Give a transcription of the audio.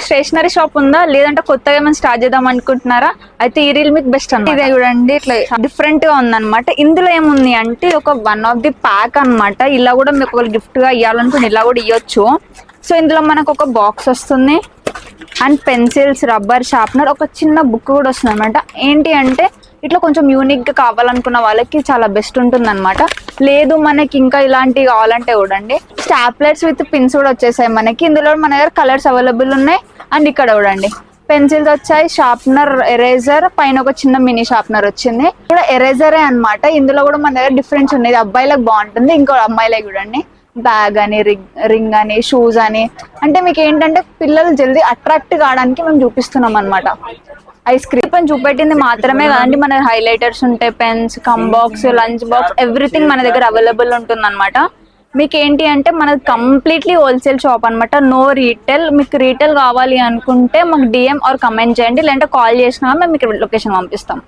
Stationery shop ఉందా లేదంటే కొత్తగా ఏమైనా స్టార్ట్ చేద్దాం అనుకుంటున్నారా? అయితే ఈ రీల్ మీకు బెస్ట్ అన్నమాట. ఇదే చూడండి, ఇట్లా డిఫరెంట్ గా ఉందన్నమాట. ఇందులో ఏముంది అంటే ఒక వన్ ఆఫ్ ది ప్యాక్ అన్నమాట. ఇలా కూడా మీకు ఒక గిఫ్ట్ గా ఇవ్వాలనుకుంటే ఇలా కూడా ఇవ్వచ్చు. సో ఇందులో మనకు ఒక బాక్స్ వస్తుంది అండ్ పెన్సిల్స్, రబ్బర్, షార్ప్నర్, ఒక చిన్న బుక్ కూడా వస్తుంది అనమాట. ఏంటి అంటే ఇట్లా కొంచెం యూనిక్ గా కావాలనుకున్న వాళ్ళకి చాలా బెస్ట్ ఉంటుంది అనమాట. లేదు మనకి ఇంకా ఇలాంటివి కావాలంటే చూడండి, స్టాప్లర్స్ విత్ పిన్స్ కూడా వచ్చేసాయి మనకి. ఇందులో మన దగ్గర కలర్స్ అవైలబుల్ ఉన్నాయి. అండ్ ఇక్కడ చూడండి పెన్సిల్స్ వచ్చాయి, షార్ప్నర్, ఎరేజర్, పైన ఒక చిన్న మినీ షార్ప్నర్ వచ్చింది. కూడా ఎరేజరే అనమాట. ఇందులో కూడా మన దగ్గర డిఫరెన్స్ ఉంది. అబ్బాయిలకు బాగుంటుంది, ఇంకో అమ్మాయిలకు చూడండి బ్యాగ్ అని, రింగ్ అని, షూస్ అని. అంటే మీకు ఏంటంటే పిల్లలు జల్దీ అట్రాక్ట్ కావడానికి మేము చూపిస్తున్నాం అనమాట. ఐస్ క్రీమ్ పని చూపెట్టింది మాత్రమే కదండి, మన హైలైటర్స్ ఉంటాయి, పెన్స్, కంబాక్స్, లంచ్ బాక్స్, ఎవ్రీథింగ్ మన దగ్గర అవైలబుల్ ఉంటుంది అనమాట. మీకు ఏంటి అంటే మనది కంప్లీట్లీ హోల్సేల్ షాప్ అనమాట, నో రీటైల్. మీకు రీటైల్ కావాలి అనుకుంటే మాకు డిఎం ఆర్ కమెంట్ చేయండి, లేదంటే కాల్ చేసినా మేము మీకు లొకేషన్ పంపిస్తాం.